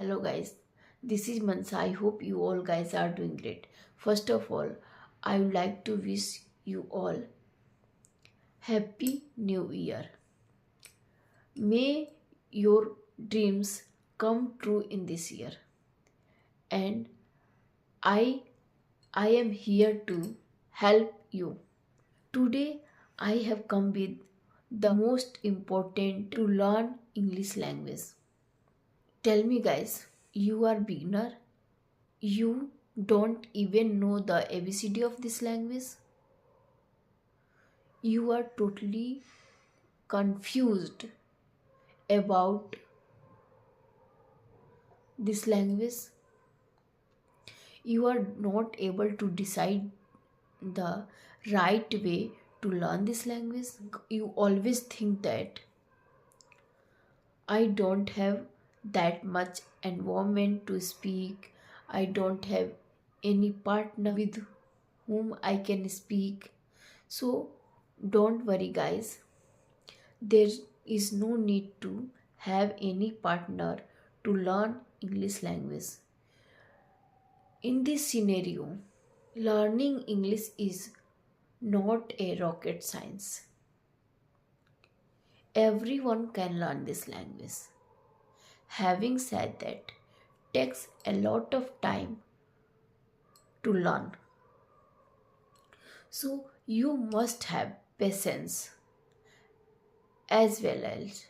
Hello guys, this is Mansa. I hope you all guys are doing great. First of all, I would like to wish you all Happy New Year. May your dreams come true in this year. And I I am here to help you. Today I have come with the most important to learn English language. Tell me guys, you are beginner? You don't even know the ABCD of this language? You are totally confused about this language? You are not able to decide the right way to learn this language? You always think that I don't have that much environment to speak. I don't have any partner with whom I can speak. So don't worry, guys. There is no need to have any partner to learn English language. In this scenario, learning English is not a rocket science. Everyone can learn this language. Having said that, takes a lot of time to learn. So you must have patience as well as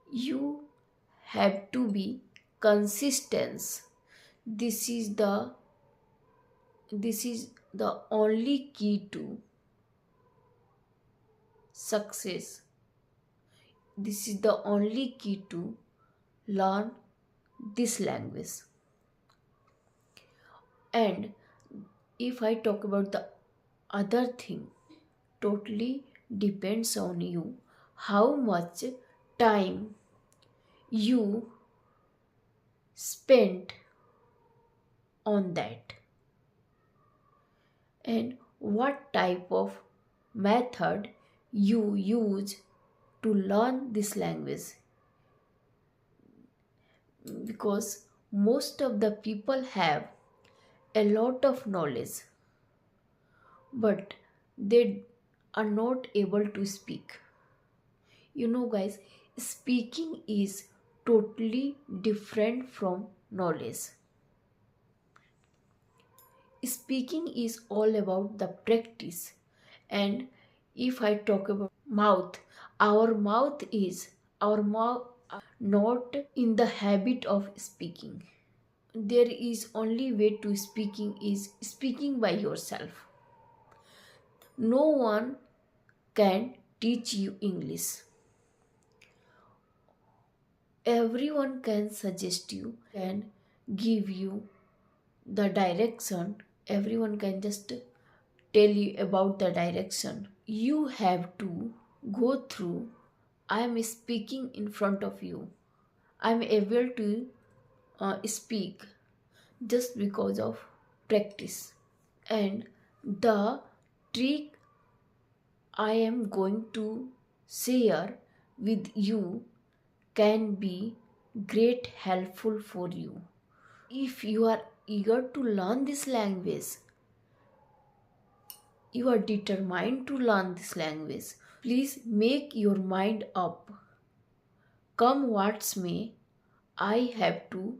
you have to be consistent. This is the only key to success. This is the only key to learn this language. And if I talk about the other thing, totally depends on you how much time you spent on that and what type of method you use to learn this language, because most of the people have a lot of knowledge but they are not able to speak. You know guys, speaking is totally different from knowledge. Speaking is all about the practice. And if I talk about mouth, our mouth not in the habit of speaking. There is only way to speaking is speaking by yourself. No one can teach you English. Everyone can suggest you, can give you the direction. Everyone can just tell you about the direction. You have to go through. I am speaking in front of you. I am able to speak just because of practice. And the trick I am going to share with you can be great helpful for you. If you are eager to learn this language, you are determined to learn this language, please make your mind up. Come what may, I have to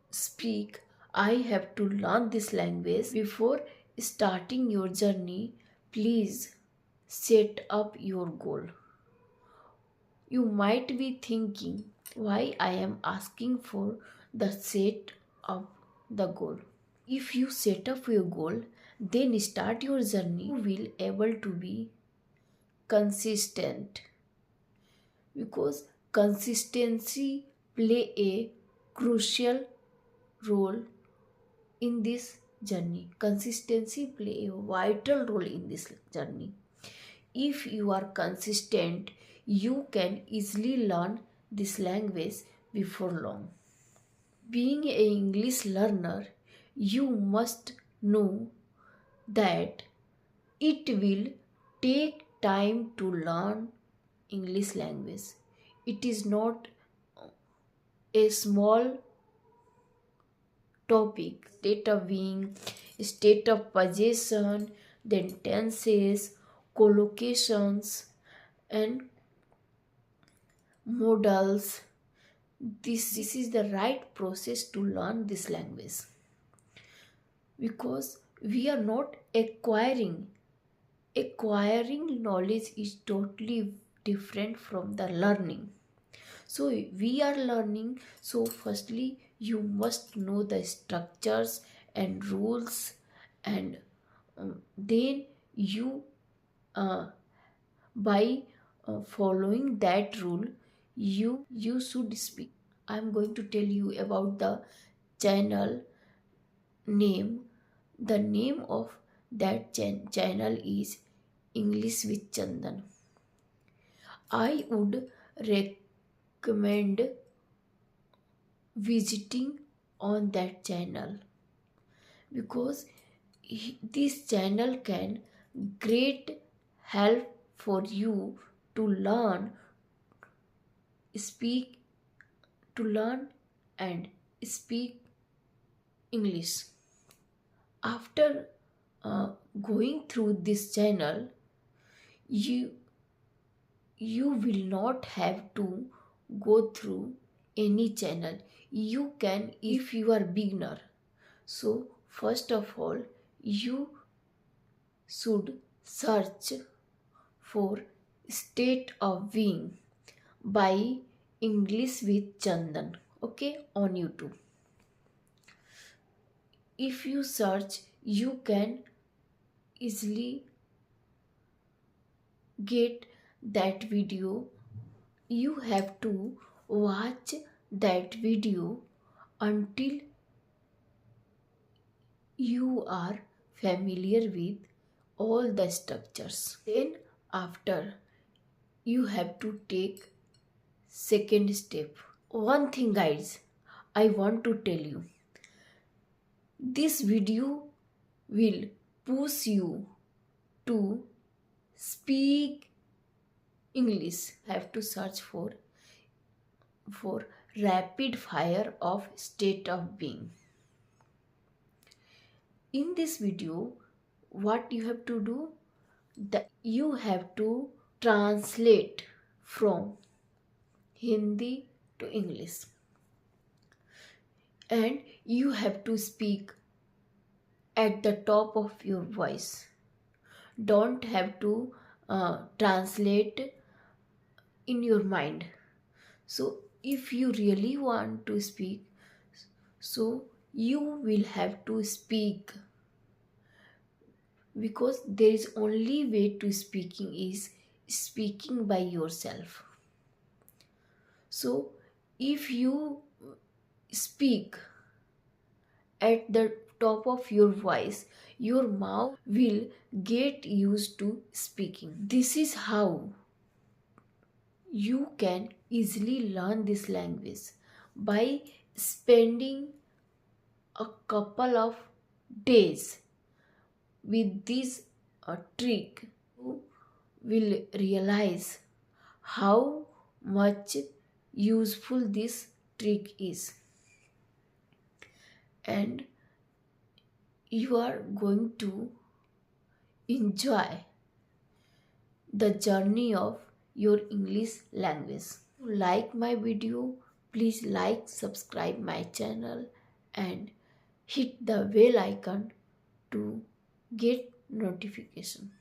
speak, I have to learn this language. Before starting your journey, please set up your goal. You might be thinking why I am asking for the set up the goal. If you set up your goal, then start your journey, you will able to be consistent, because consistency play a crucial role in this journey. Consistency play a vital role in this journey. If you are consistent, you can easily learn this language before long. Being an English learner, you must know that it will take time to learn English language. It is not a small topic: state of being, state of possession, then tenses, collocations, and modals. This is the right process to learn this language, because we are not acquiring knowledge is totally different from the learning. So we are learning, so firstly you must know the structures and rules, and then you uh, by following that rule, you should speak. I'm going to tell you about the channel name. The name of that channel is English with Chandan. I would recommend visiting on that channel, because this channel can great help for you to speak learn and speak English. After going through this channel, you you will not have to go through any channel. You can, if you are beginner. So first of all, you should search for state of being by English with Chandan, okay, on YouTube. If you search, you can easily get that video. You have to watch that video until you are familiar with all the structures. Then after, you have to take second step. One thing guys, I want to tell you, this video will push you to speak English. Have to search for rapid fire of state of being. In this video, what you have to do, that you have to translate from Hindi to English, and you have to speak at the top of your voice. Don't have to translate in your mind. So if you really want to speak, so you will have to speak, because there is only way to speaking is speaking by yourself. So if you speak at the top of your voice, your mouth will get used to speaking. This is how you can easily learn this language, by spending a couple of days with this trick. You will realize how much useful this trick is, and you are going to enjoy the journey of your English language. Like my video, please like, subscribe my channel, and hit the bell icon to get notification.